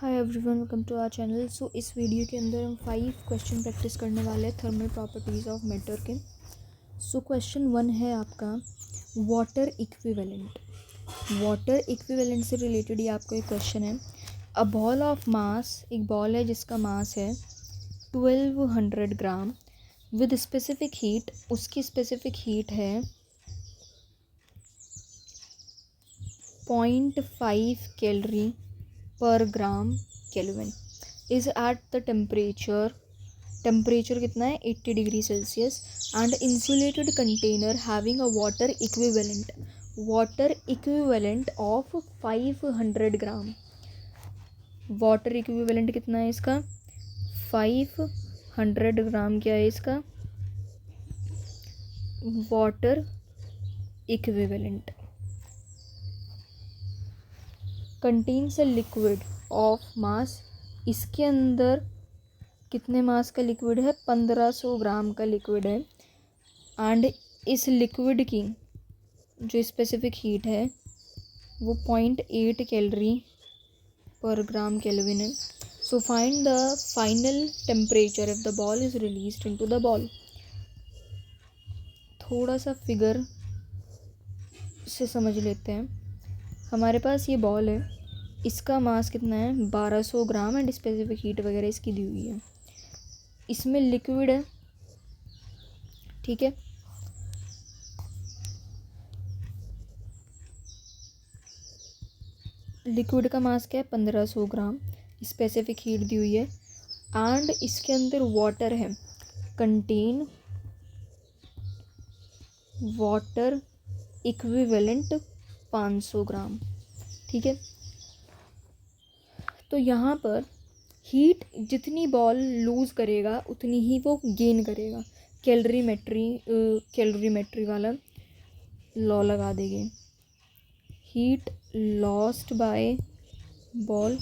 Hi everyone, welcome to our channel. So इस video के अंदर हम 5 क्वेश्चन प्रैक्टिस करने वाले हैं थर्मल प्रॉपर्टीज़ ऑफ मैटर के। सो क्वेश्चन 1 है आपका वाटर इक्विवेलेंट। वाटर इक्विवेलेंट से रिलेटेड ये आपका एक क्वेश्चन है। अ बॉल ऑफ मास, एक बॉल है जिसका मास है 1200 ग्राम विद स्पेसिफिक हीट। उसकी स्पेसिफिक हीट है 0.5 calorie per gram kelvin. Is at the temperature कितना है 80 degree Celsius and insulated container having a water equivalent of 500 gram. Water equivalent कितना है इसका 500 ग्राम। क्या है इसका water equivalent. Contains a liquid of mass, इसके अंदर कितने मास का लिक्विड है 1500 ग्राम का लिक्विड है। एंड इस लिक्विड की जो स्पेसिफिक हीट है वो 0.8 कैलोरी पर ग्राम केल्विन है। So find the final temperature if the ball is released into the ball. थोड़ा सा फिगर से समझ लेते हैं। हमारे पास ये बॉल है, इसका मास कितना है 1200 ग्राम एंड स्पेसिफिक हीट वगैरह इसकी दी हुई है। इसमें लिक्विड है, ठीक है। लिक्विड का मास क्या है 1500 ग्राम, स्पेसिफिक हीट दी हुई है एंड इसके अंदर वाटर है। कंटेन वाटर इक्विवेलेंट 500 ग्राम, ठीक है। तो यहाँ पर हीट जितनी बॉल लूज़ करेगा उतनी ही वो गेन करेगा। कैलोरीमेट्री वाला लॉ लगा देंगे। Heat lost by ball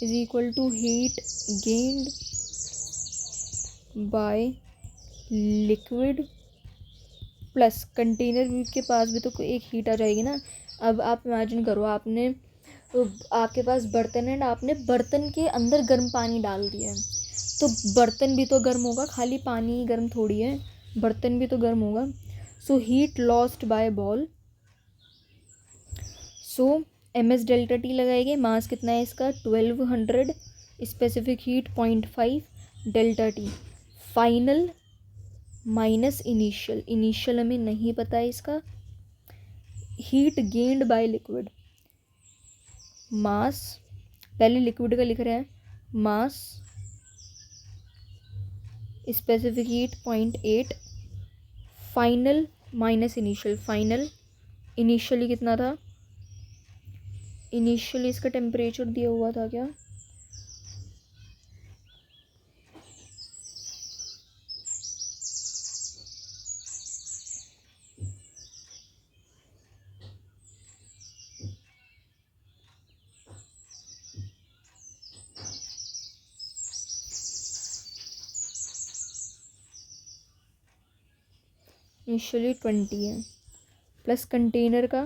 is equal to heat gained by liquid plus container के पास भी तो एक हीट आ जाएगी ना। अब आप इमेजिन करो, आपके पास बर्तन है, आपने बर्तन के अंदर गर्म पानी डाल दिया है, तो बर्तन भी तो गर्म होगा, खाली पानी गर्म थोड़ी है, बर्तन भी तो गर्म होगा। So heat lost by ball, so m s delta T लगाएंगे। मास कितना है इसका 1200, specific heat 0.5 delta T. Final minus initial हमें नहीं पता है इसका। Heat gained by liquid, mass पहले लिक्विड का लिख रहे हैं, mass specific heat 0.8, final minus initial. Final initially कितना था, इनिशियली इसका टेम्परेचर दिया हुआ था क्या, इनिशियली 20 है प्लस कंटेनर का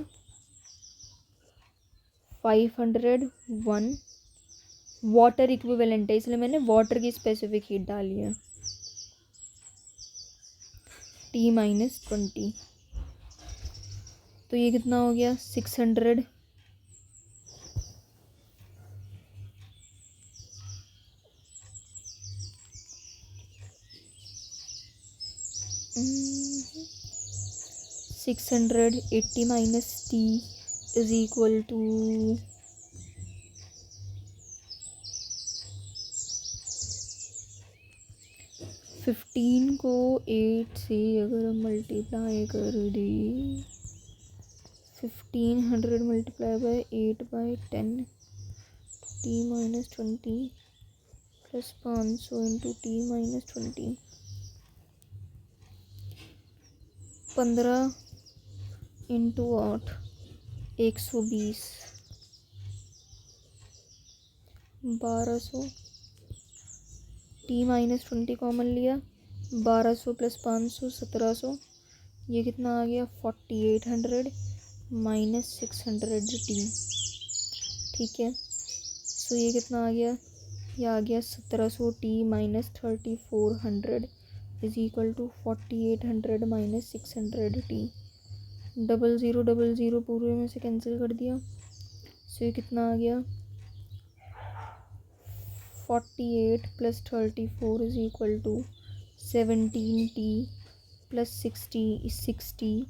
501 वाटर इक्विवेलेंट है, इसलिए मैंने वाटर की स्पेसिफिक हीट डाली है T-20। तो ये कितना हो गया 600 680 minus T is equal to 15 को 8 से अगर हम मल्टीप्लाई कर दें, 1500 multiply by 8/10 T-20 plus 500 into T-20, 15 into 8 120, 1200 T-20 common लिया, 1200 प्लस 500 1700, ये कितना आ गया 4800 माइनस 600 T, ठीक है। सो ये कितना आ गया, ये आ गया 1700 T minus 3400 is equal to 4800 minus 600 T. 0000 पूरे में से कैंसिल कर दिया, सो ये कितना आ गया 48 plus 34 is equal to 17 T plus 60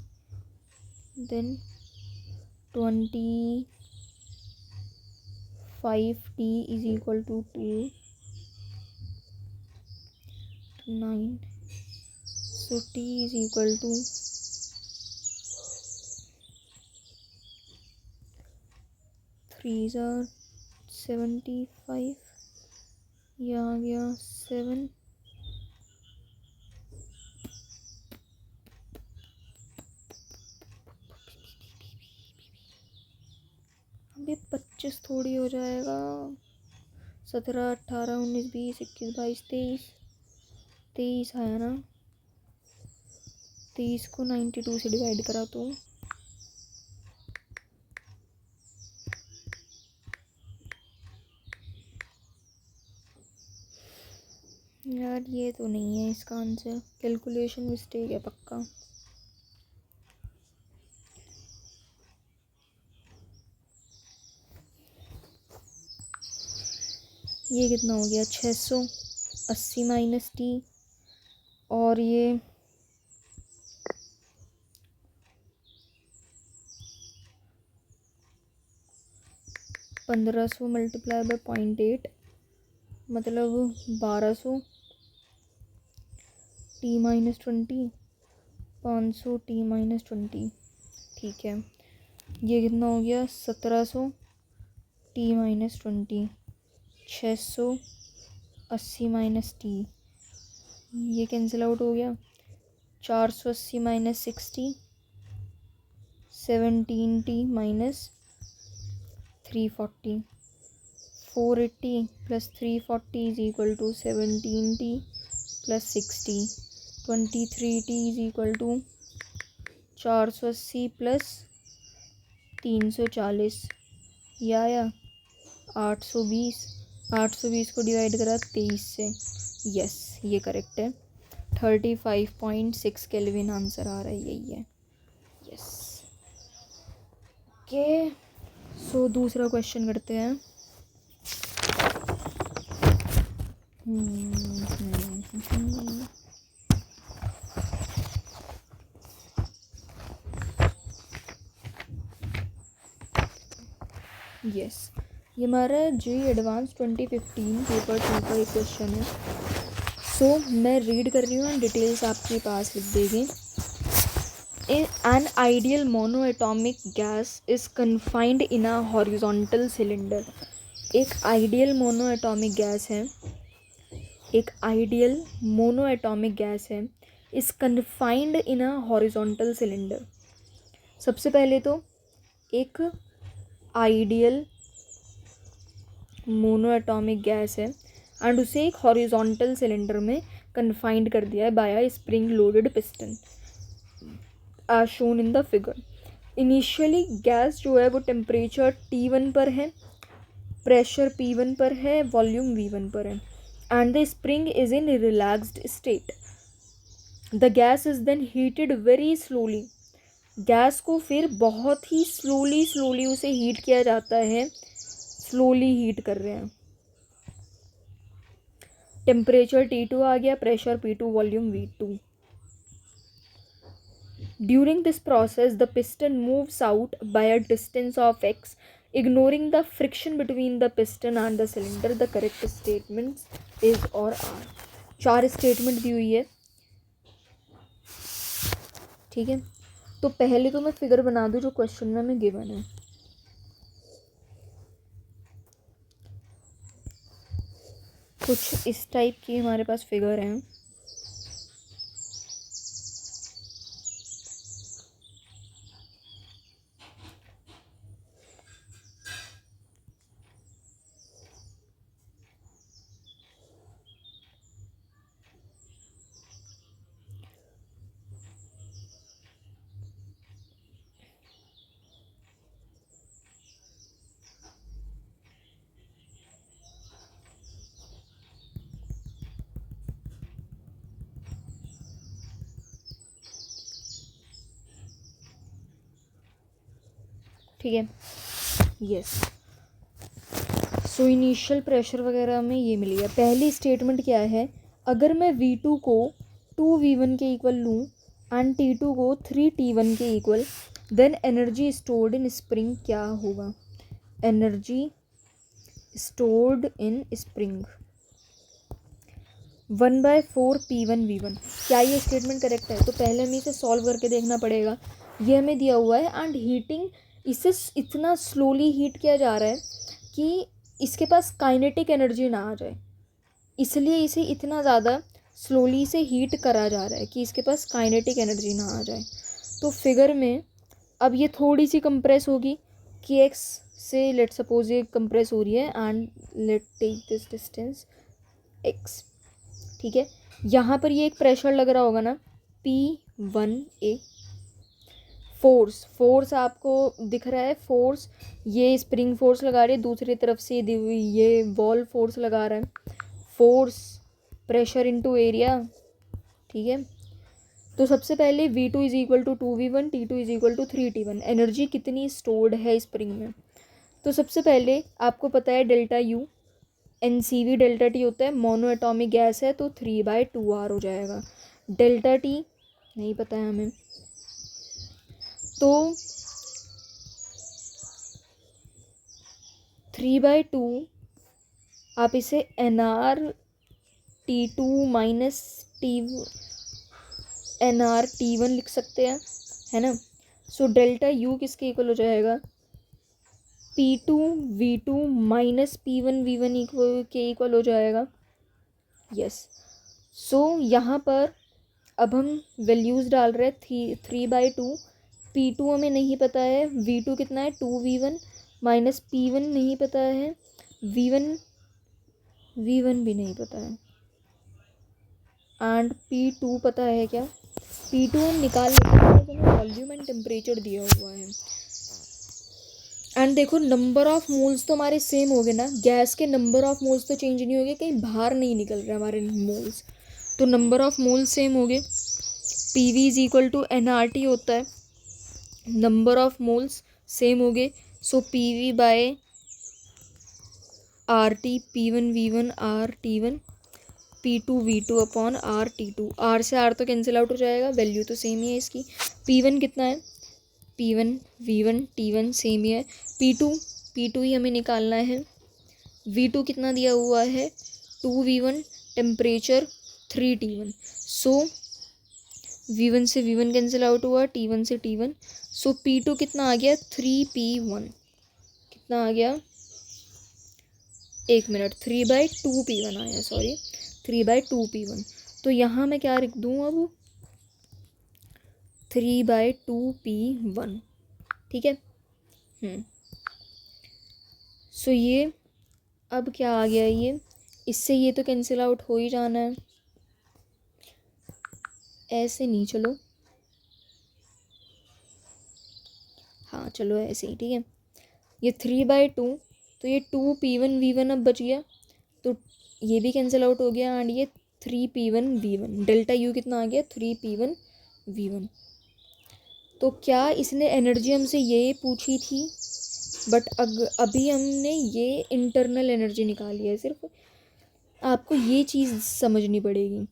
then 25 T is equal to 2 9, so t is equal to 3s are 75, ये आ गया 7, अभी 25 थोड़ी हो जाएगा, 17 18 19 20 21 22 23 आया ना, 23 को 92 से डिवाइड करा तो यार ये तो नहीं है इसका आंसर, कैलकुलेशन मिस्टेक है पक्का। ये कितना हो गया 680 माइनस टी, और ये 1500 मल्टीप्लाई बाय 0.8 मतलब 1200 टी माइनस 20, 500 टी माइनस 20, ठीक है। ये कितना हो गया 1700 टी माइनस 20, 680 माइनस टी, ये कैंसिल आउट हो गया, 480 minus 60, 17 T minus 340, 480 plus 340 is equal to 17 T plus 60, 23 T is equal to 480 plus 340, यह आया 820 को डिवाइड करा 23 से, यस ये करेक्ट है, 35.6 केल्विन आंसर आ रहा है, यही है, यस। ओके सो दूसरा क्वेश्चन करते हैं। यस ये हमारा जी एडवांस 2015 पेपर 2 का एक क्वेश्चन है। सो मैं रीड कर रही हूँ, डिटेल्स आपके पास लिख देंगे। An ideal monoatomic gas is confined in a horizontal cylinder. एक आइडियल मोनोएटॉमिक गैस है, एक आइडियल मोनोएटॉमिक गैस है, is confined in a horizontal cylinder. सबसे पहले तो एक आइडियल मोनोएटॉमिक गैस है एंड उसे एक हॉरिजॉन्टल सिलेंडर में कन्फाइंड कर दिया है by a spring loaded piston as shown in the figure. Initially gas जो है वो टेम्परेचर T1 पर है, प्रेशर P1 पर है, वॉल्यूम V1 पर है and the spring is in relaxed state. The gas is then heated very slowly. Gas को फिर बहुत ही स्लोली उसे हीट किया जाता है, स्लोली हीट कर रहे हैं। टेम्परेचर T2 आ गया, pressure P2, volume V2। During this process, the piston moves out by a distance of x, ignoring the friction between the piston and the cylinder. The correct statement is or are. 4 statement दी हुई है, ठीक है। तो पहले तो मैं figure बना दूँ जो क्वेश्चन में हमें गिवन है। कुछ इस टाइप की हमारे पास फिगर है। ठीक है। यस, सो इनिशियल प्रेशर वगैरह में ये मिल गया। पहली स्टेटमेंट क्या है, अगर मैं V2 को 2V1 के इक्वल लूँ एंड T2 को 3T1 के equal, then energy stored in spring क्या होगा। Energy stored in spring 1/4 P1V1। क्या ये स्टेटमेंट करेक्ट है? तो पहले हमें इसे सॉल्व करके देखना पड़ेगा। ये हमें दिया हुआ है एंड हीटिंग, इसे इतना स्लोली हीट किया जा रहा है कि इसके पास काइनेटिक एनर्जी ना आ जाए, इसलिए इसे इतना ज़्यादा स्लोली से हीट करा जा रहा है कि इसके पास काइनेटिक एनर्जी ना आ जाए। तो फिगर में अब ये थोड़ी सी कंप्रेस होगी कि एक्स से, लेट सपोज ये कंप्रेस हो रही है and let take this distance x, ठीक है। यहाँ पर ये एक प्रेशर लग रहा होगा ना, P1A। फोर्स आपको दिख रहा है, फोर्स ये स्प्रिंग फोर्स लगा रही है, दूसरी तरफ से ये वॉल फोर्स लगा रहा है। फोर्स प्रेशर इनटू एरिया, ठीक है। तो सबसे पहले V2 is equal to 2V1, T2 is equal to 3T1। Energy कितनी स्टोर्ड है स्प्रिंग में, तो सबसे पहले आपको पता है delta U, NCV delta T होता है, मोनो एटॉमिक गैस है, तो 3/2R हो जाएगा। डेल्टा T नहीं पता है हमें, तो 3/2 आप इसे NRT2 माइनस NRT1 लिख सकते हैं, है ना। सो डेल्टा U किसके इक्वल हो जाएगा, P2V2 माइनस P1V1 के इक्वल हो जाएगा। यस, सो यहाँ पर अब हम वैल्यूज़ डाल रहे हैं 3/2। P2 हमें नहीं पता है, V2 कितना है 2V1 माइनस P1 नहीं पता है, V1 भी नहीं पता है, एंड P2 पता है क्या, P2 हम निकाल लेते हैं, तो हमें वॉल्यूम एंड टेम्परेचर दिया हुआ है। एंड देखो नंबर ऑफ मोल्स तो हमारे सेम हो गए ना, गैस के नंबर ऑफ मोल्स तो चेंज नहीं हो गए, कहीं बाहर नहीं निकल रहे हमारे मोल्स, तो नंबर ऑफ मोल्स सेम हो गए। PV is equal to NRT होता है, नंबर ऑफ मोल्स सेम हो गए, so PV/RT, P1V1 RT1, P2V2 upon RT2। R से R तो कैंसिल आउट हो जाएगा, वैल्यू तो सेम ही है इसकी। P1 कितना है, P1V1 T1 सेम ही है। P2 ही हमें निकालना है। V2 कितना दिया हुआ है 2V1, टेम्परेचर 3T1, सो V1 से V1 कैंसिल आउट हुआ, T1 से T1, सो P2 कितना आ गया 3P1, कितना आ गया, एक मिनट, 3/2P1 आया, सॉरी 3/2P1। तो यहाँ मैं क्या लिख दूँ अब, 3/2P1, ठीक है। सो ये अब क्या आ गया, ये इससे ये तो कैंसिल आउट हो ही जाना है, ऐसे नहीं, चलो हाँ चलो ऐसे ही, ठीक है। ये 3/2, तो ये 2P1V1 अब बच गया, तो ये भी कैंसिल आउट हो गया, एंड ये 3P1V1, डेल्टा U कितना आ गया 3P1V1। तो क्या इसने एनर्जी हमसे ये पूछी थी, बट अभी हमने ये इंटरनल एनर्जी निकाली है, सिर्फ आपको ये चीज़ समझनी पड़ेगी।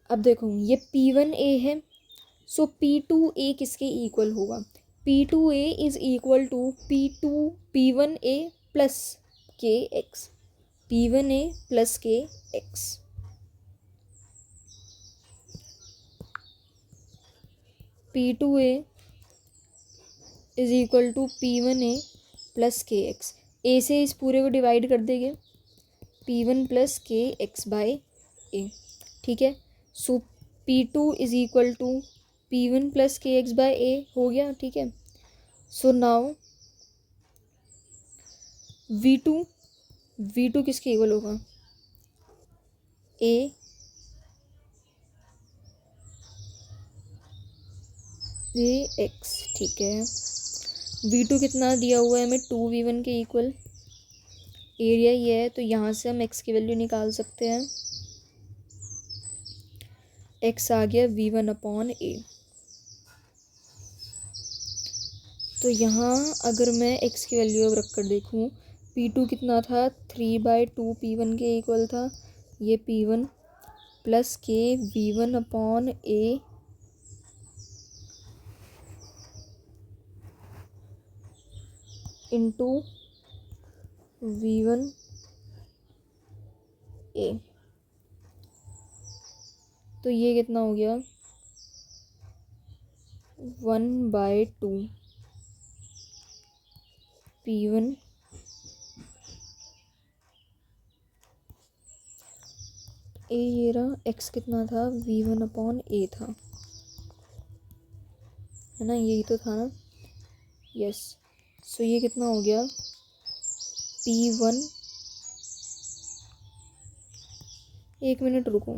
अब देखो ये P1A है, सो P2A किसके इक्वल होगा, P2A is equal to P1A plus KX, P1A plus KX। P2A is equal to P1A plus KX, A से इस पूरे को डिवाइड कर देंगे, P1 प्लस KX/A, ठीक है। So P2 is equal to P1 plus KX/A हो गया, ठीक है। सो नाउ V2 किसके इक्वल होगा, AX, ठीक है। V2 कितना दिया हुआ है हमें 2V1 के इक्वल, एरिया ये है, तो यहाँ से हम X की वैल्यू निकाल सकते हैं, X आ गया V1/A। तो यहाँ अगर मैं x की वैल्यू अब रख कर देखूँ, P2 कितना था, 3/2 P1 के इक्वल था। ये P1 प्लस के V1 upon A into V1 A। तो ये कितना हो गया, 1/2 P1 A। ये रहा x कितना था, V1 अपॉन A था, है ना, यही तो था ना, यस। सो ये कितना हो गया, P1, एक मिनट रुको,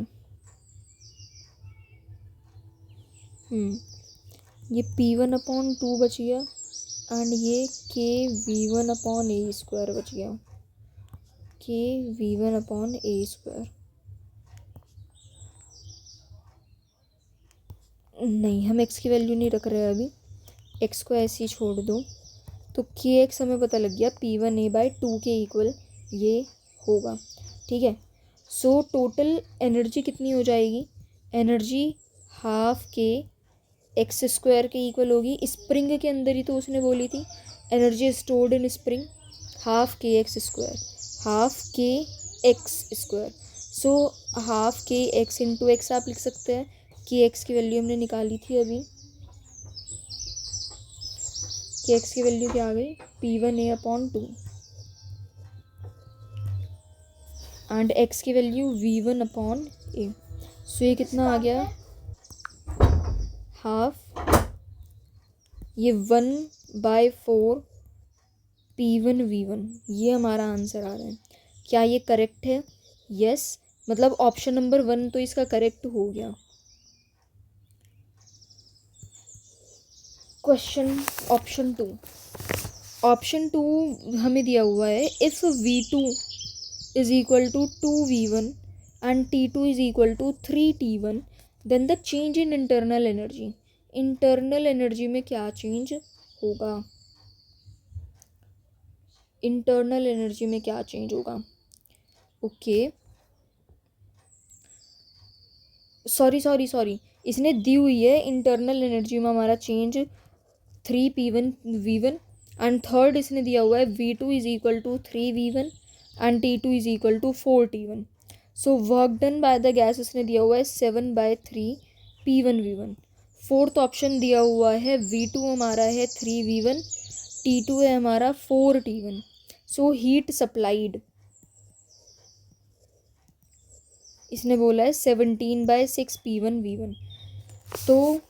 ये P1 अपॉन 2 बच गया एंड ये के V1 अपॉन A स्क्वायर बच गया, के V1 अपॉन A स्क्वायर। नहीं, हम x की वैल्यू नहीं रख रहे अभी, x को ऐसे ही छोड़ दो। तो के एक्स हमें पता लग गया P1A/2 के इक्वल ये होगा, ठीक है। सो टोटल एनर्जी कितनी हो जाएगी, एनर्जी हाफ के एक्स स्क्वायर के इक्वल होगी। स्प्रिंग के अंदर ही तो उसने बोली थी energy stored in spring half के एक्स स्क्वायर, हाफ के एक्स स्क्वायर। सो हाफ के एक्स इंटू एक्स आप लिख सकते हैं, कि एक्स की वैल्यू हमने निकाली थी अभी, कि एक्स की वैल्यू क्या आ गई, P1A/2 एंड एक्स की वैल्यू V1/A। सो ये कितना आ गया, हाफ, ये 1/4 P1V1, ये हमारा आंसर आ रहा है। क्या ये करेक्ट है, यस, मतलब ऑप्शन नंबर 1 तो इसका करेक्ट हो गया। क्वेश्चन ऑप्शन टू हमें दिया हुआ है, if V2 is equal to 2V1 and T2 is equal to 3T1 then the change in internal energy. Internal energy में क्या चेंज होगा, इंटरनल एनर्जी में क्या चेंज होगा, ओके, सॉरी, इसने दी हुई है इंटरनल एनर्जी में हमारा चेंज 3P1V1 एंड थर्ड इसने दिया हुआ है V2 is equal to 3V1 and T2 is equal to 4T1। So work done by the gas इसने दिया हुआ है 7/3 P1V1। फोर्थ ऑप्शन दिया हुआ है V2 हमारा है 3V1, T2 है हमारा 4T1। सो हीट सप्लाइड इसने बोला है 17/6 P1V1। तो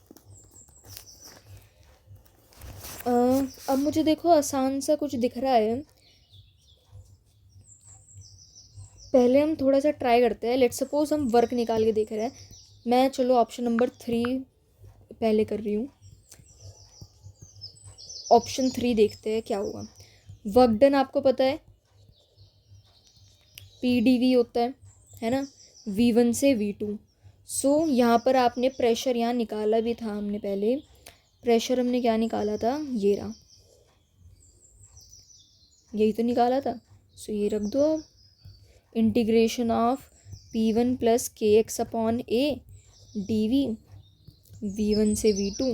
अब मुझे देखो आसान सा कुछ दिख रहा है, पहले हम थोड़ा सा ट्राई करते हैं। लेट्स सपोज हम वर्क निकाल के देख रहे हैं, मैं चलो ऑप्शन नंबर 3 पहले कर रही हूँ, ऑप्शन 3 देखते हैं क्या होगा। वर्क डन आपको पता है PdV होता है ना, V1 से V2। सो यहाँ पर आपने प्रेशर यहाँ निकाला भी था, हमने पहले प्रेशर हमने क्या निकाला था, ये रहा, यही तो निकाला था। सो ये रख दो, अब integration of P1 plus KX/A dV V1 से V2,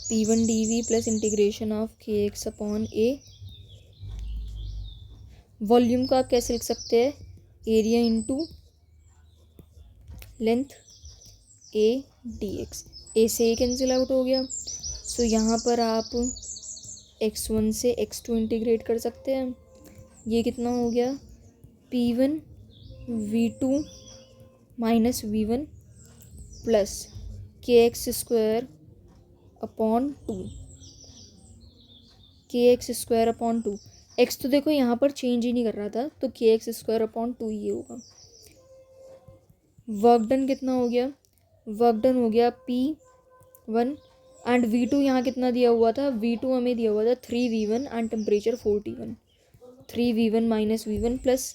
P1 dV plus integration of KX/A। Volume को आप कैसे लिख सकते हैं, area into length A dx, A से A कैंसिल आउट हो गया। सो यहाँ पर आप x1 से x2 इंटीग्रेट कर सकते हैं, ये कितना हो गया, P1 V2 minus V1 plus KX²/2, KX²/2। x तो देखो यहाँ पर चेंज ही नहीं कर रहा था, तो KX²/2 ये होगा। वर्क डन कितना हो गया, वर्क डन हो गया P1 एंड V2 यहाँ कितना दिया हुआ था, V2 हमें दिया हुआ था 3V1 and temperature 4T1, 3V1 minus V1 plus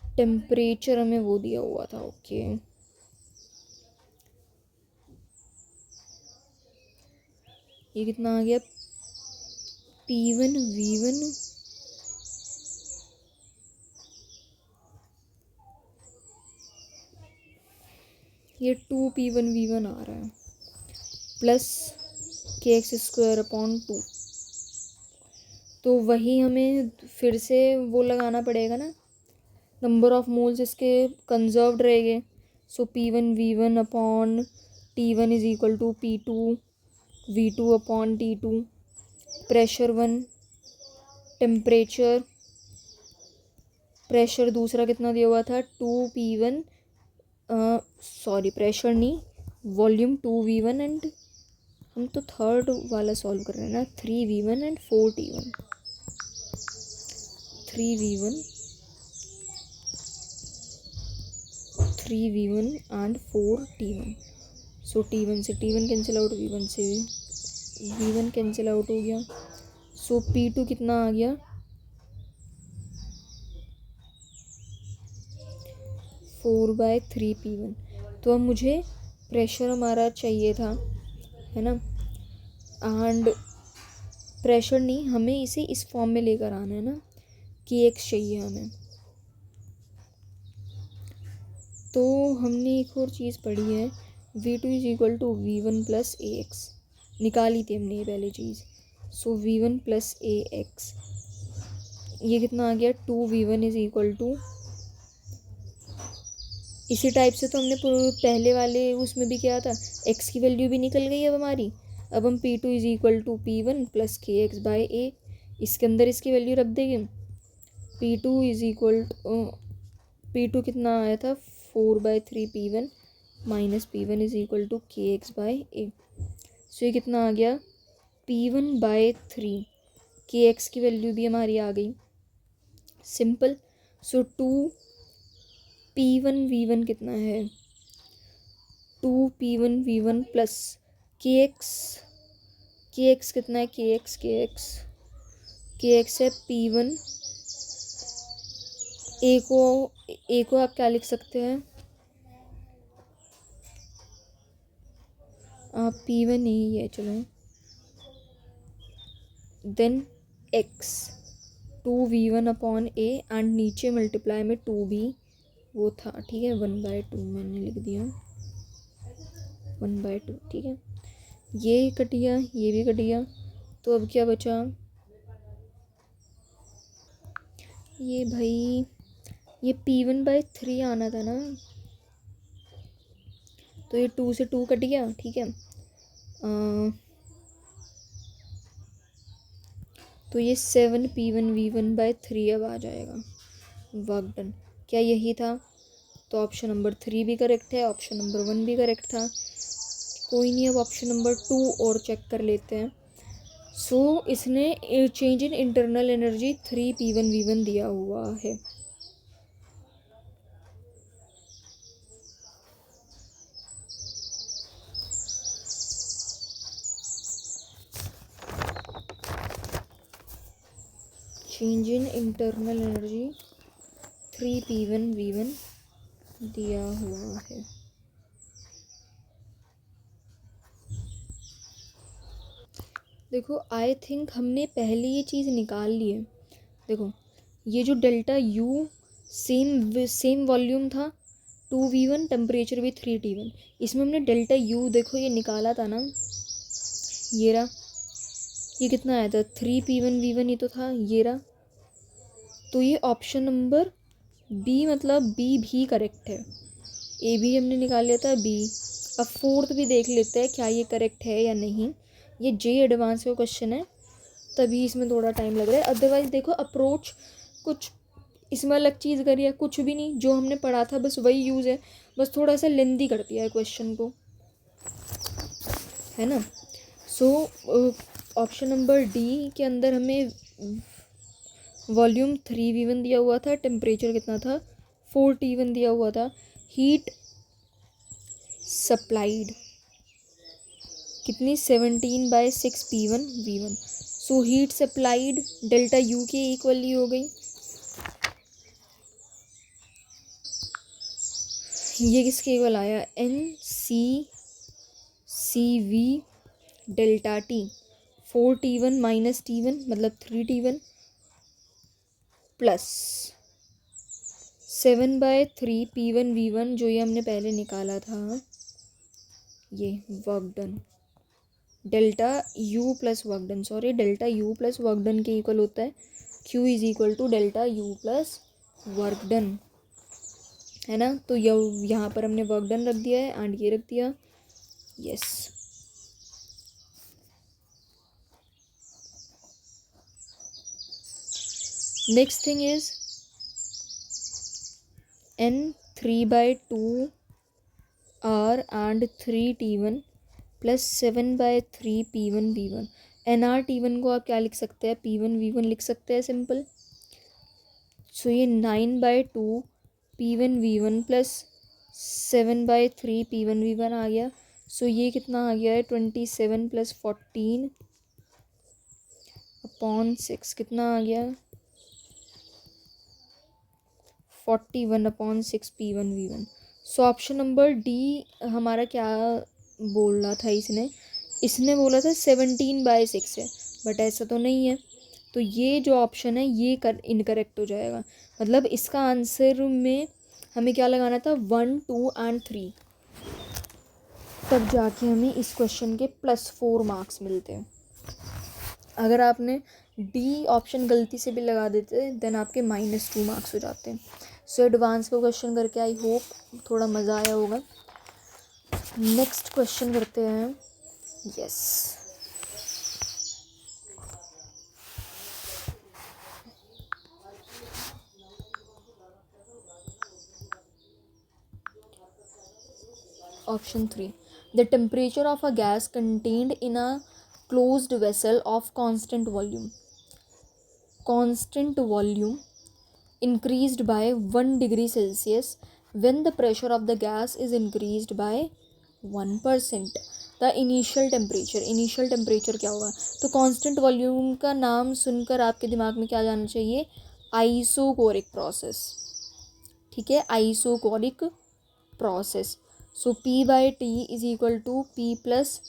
temperature हमें वो दिया हुआ था, ओके। ये कितना आ गया P1 V1 ये 2P1 V1 आ रहा है प्लस kx² 2। तो वही हमें फिर से वो लगाना पड़ेगा ना, नंबर ऑफ मोल्स इसके कंजर्व्ड रहेंगे। So P1 V1 upon T1 is equal to P2 V2 upon T2। Pressure 1, pressure दूसरा कितना दिया हुआ था 2P1, सॉरी प्रेशर नहीं, वॉल्यूम 2V1 एंड हम तो थर्ड वाला सॉल्व कर रहे हैं ना, 3V1 and 4T1, 3V1 and 4T1। So T1 से T1 कैंसिल आउट, V1 से V1 कैंसिल आउट हो गया। सो P2 कितना आ गया 4/3P1। तो अब मुझे प्रेशर हमारा चाहिए था, है ना, एंड प्रेशर नहीं, हमें इसे इस फॉर्म में लेकर आना है ना, kx चाहिए हमें। तो हमने एक और चीज़ पढ़ी है, V2 is equal to V1 plus AX, निकाली थी हमने ये पहले चीज़। सो V1 प्लस AX, ये कितना आ गया 2V1 इज इक्वल टू, इसी टाइप से तो हमने पहले वाले उसमें भी किया था, x की वैल्यू भी निकल गई अब हमारी। अब हम P2 is equal to P1 plus kx/a, इसके अंदर इसकी वैल्यू रख देंगे। P2 इज इक्वल P2 कितना आया था 4/3P1 minus P1 is equal to kx/a। So ये कितना आ गया P1/3, kx की वैल्यू भी हमारी आ गई, सिंपल। सो 2P1 V1 कितना है 2P1 V1 प्लस kx कितना है kx है P1, a को आप क्या लिख सकते हैं, आप P1 नहीं है, चलो, then x 2V1 upon a and नीचे मल्टीप्लाई में 2b वो था, ठीक है, 1/2 मैंने लिख दिया, 1/2, ठीक है। ये कट गया, ये भी कट गया, तो अब क्या बचा, ये भाई ये P1/3 आना था ना, तो ये 2 से 2 कट गया, ठीक है। तो ये 7P1 V1/3 अब आ जाएगा, वर्क डन। क्या यही था? तो ऑप्शन नंबर 3 भी करेक्ट है, ऑप्शन नंबर 1 भी करेक्ट था। कोई नहीं, अब ऑप्शन नंबर 2 और चेक कर लेते हैं। सो इसने change in internal energy 3P1 V1 दिया हुआ है। Change in internal energy 3P1 V1 दिया हुआ है। देखो आई थिंक हमने पहले ये चीज़ निकाल ली है। देखो ये जो डेल्टा U सेम वॉल्यूम था 2V1, टेम्परेचर भी 3T1, इसमें हमने डेल्टा U देखो ये निकाला था ना, ये रहा, ये कितना आया था 3P1 V1 ही तो था, ये रहा। तो ये ऑप्शन नंबर B मतलब B भी करेक्ट है। A भी हमने निकाल लिया था, B। अब फोर्थ भी देख लेते हैं क्या ये करेक्ट है या नहीं। ये J एडवांस का क्वेश्चन है तभी इसमें थोड़ा टाइम लग रहा है, अदरवाइज देखो अप्रोच कुछ इसमें अलग चीज़ करी है, कुछ भी नहीं, जो हमने पढ़ा था बस वही यूज़ है, बस थोड़ा सा लेंदी कर दिया है क्वेश्चन को, है ना। सो ऑप्शन नंबर डी के अंदर हमें वॉल्यूम 3V1 दिया हुआ था, टेम्परेचर कितना था 4T1 दिया हुआ था, हीट सप्लाइड कितनी 17/6P1 V1। So heat supplied delta U के इक्वली हो गई। ये किसके इक्वल आया NCCV delta T। 4T1 minus T1 मतलब 3T1 प्लस 7/3 P1V1 जो ये हमने पहले निकाला था, ये work done delta U plus work done, sorry delta U plus work done के इक्वल होता है Q is equal to delta U plus work done, है ना। तो यहाँ पर हमने वर्क डन रख दिया है एंड ये रख दिया, yes. Next thing is N 3/2 R and 3T1 plus 7/3 P1V1। NRT1 को आप क्या लिख सकते हैं, P1V1 लिख सकते हैं सिंपल। सो ये 9/2 P1V1 प्लस 7/3 P1V1 आ गया। सो ये कितना आ गया है, 27 प्लस 14 अपॉन 6 कितना आ गया, 41/6 P1V1। So option number D हमारा क्या बोल रहा था, इसने बोला था 17/6 है, बट ऐसा तो नहीं है। तो ये जो ऑप्शन है ये इनकरेक्ट हो जाएगा। मतलब इसका आंसर में हमें क्या लगाना था, 1, 2 एंड 3, तब जाके हमें इस क्वेश्चन के +4 मार्क्स मिलते हैं। अगर आपने डी ऑप्शन गलती से भी लगा देते देन आपके -2 मार्क्स हो जाते हैं। सो एडवांस का क्वेश्चन करके आई होप थोड़ा मज़ा आया होगा। नेक्स्ट क्वेश्चन करते हैं, yes. Option 3. The temperature of a gas contained in a closed vessel of constant volume increased by 1 degree Celsius when the pressure of the gas is increased by 1%. The initial temperature क्या होगा, तो constant volume का नाम सुनकर आपके दिमाग में क्या जाना चाहिए, आइसोकोरिक प्रोसेस, ठीक है, isochoric process. So P/T is equal to P plus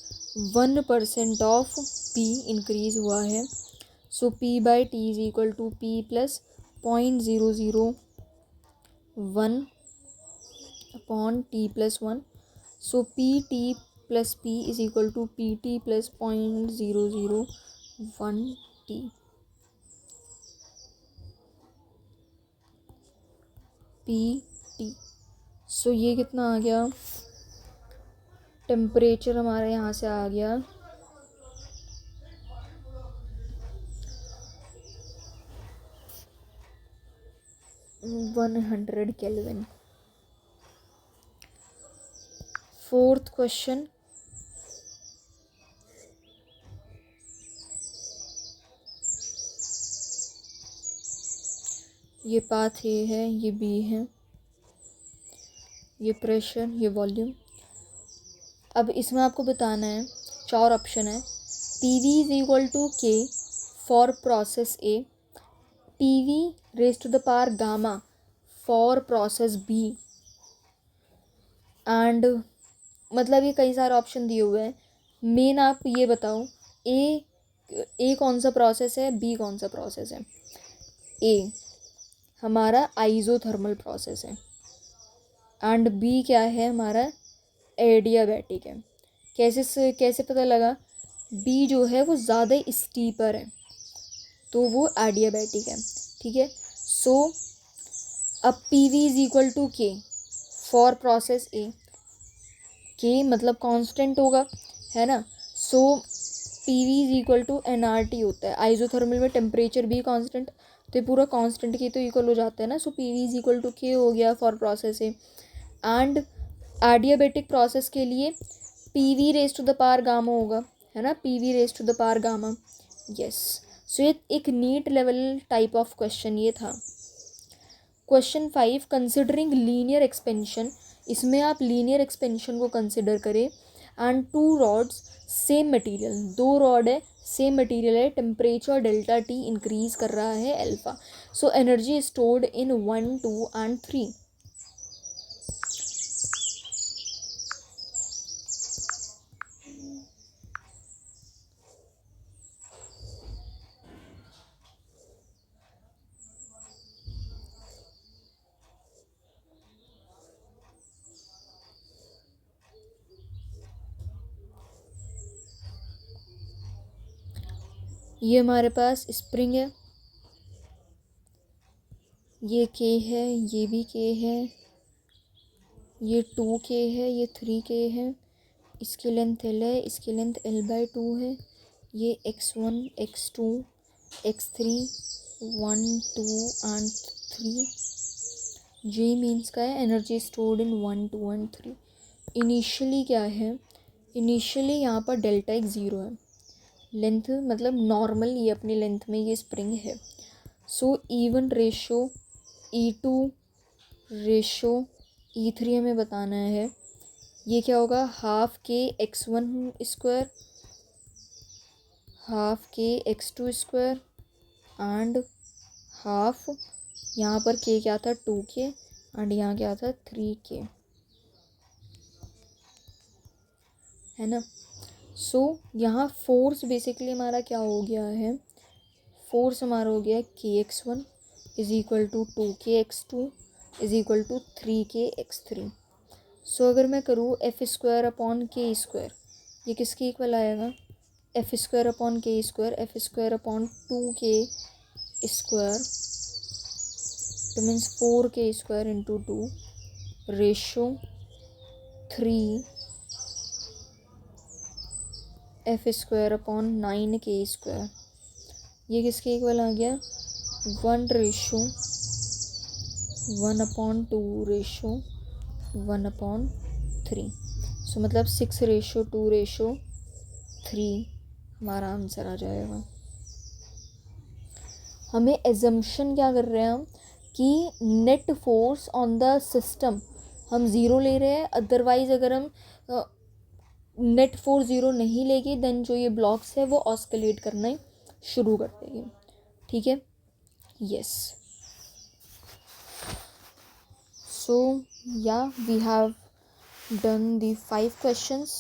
1% of P increase हुआ है। So P/T is equal to P plus 0.001 upon T plus 1। So PT plus P is equal to PT plus 0.001 T। PT, so ये कितना आ गया, temperature हमारा यहाँ से आ गया 100 केल्विन। फोर्थ क्वेश्चन, ये पाथ ए है, ये बी है, ये प्रेशर, ये वॉल्यूम। अब इसमें आपको बताना है, 4 ऑप्शन है। PV is equal to K for process A, PV raise to the power gamma for process B, and मतलब ये कई सारे ऑप्शन दिए हुए हैं। मेन आप ये बताओ, ए कौन सा प्रोसेस है, बी कौन सा प्रोसेस है। ए हमारा आइसोथर्मल प्रोसेस है एंड बी क्या है, हमारा एडियाबैटिक है। कैसे पता लगा, बी जो है वो ज़्यादा स्टीपर है तो वो एडियाबैटिक है, ठीक है। सो अब PV is equal to K for process A, K मतलब कांस्टेंट होगा, है ना। So PV is equal to NRT होता है। आइसोथर्मल में टेम्परेचर भी कांस्टेंट, तो ये पूरा कांस्टेंट की तो इक्वल हो जाता है ना। So PV is equal to K हो गया for process A। And adiabatic process के लिए PV raise to the power gamma होगा, है ना, PV raise to the power gamma, yes. So ये एक NEET level type of question ये था। क्वेश्चन 5, कंसिडरिंग लीनियर एक्सपेंशन, इसमें आप लीनियर एक्सपेंशन को कंसिडर करें and 2 rods same material, 2 rod है सेम मटेरियल है, टेम्परेचर डेल्टा T इंक्रीज कर रहा है alpha. So energy stored in 1, 2 and 3। ये हमारे पास स्प्रिंग है, ये K है, ये भी K है, ये 2K है, ये 3K है, इसकी लेंथ L है, इसकी लेंथ L/2 है, ये x1 x2 x3 1 2 and 3। J means का है energy stored in 1 2 and 3। Initially क्या है, इनिशियली यहाँ पर डेल्टा एक 0 है, लेंथ मतलब नॉर्मल ये अपनी लेंथ में ये स्प्रिंग है। सो E1 ratio E2 ratio E3 हमें बताना है। ये क्या होगा, हाफ के x1 स्क्वायर, हाफ के x2 स्क्वायर एंड हाफ, यहाँ पर k क्या था 2K एंड यहाँ क्या था 3K, है ना। सो यहाँ फोर्स बेसिकली हमारा क्या हो गया है, फोर्स हमारा हो गया kx1 is equal to 2kx2 is equal to 3kx3। So अगर मैं करूँ F square upon K square, ये किसके इक्वल आएगा, F square upon K square, F square upon 2k square, तो means 4k square into 2 ratio 3 F square upon 9k square, ये किसके इक्वल आ गया 1 ratio 1 upon 2 ratio 1 upon 3। So मतलब 6 रेशो 2 रेशो 3 हमारा आंसर आ जाएगा। हमें एजम्पशन क्या कर रहे हैं हम कि net force on the system हम ज़ीरो ले रहे हैं, अदरवाइज अगर हम नेट फोर्स ज़ीरो नहीं लेगी देन जो ये ब्लॉक्स है वो ऑस्किलेट करना शुरू कर देंगे, ठीक है। Yes, so yeah we have done the 5 questions।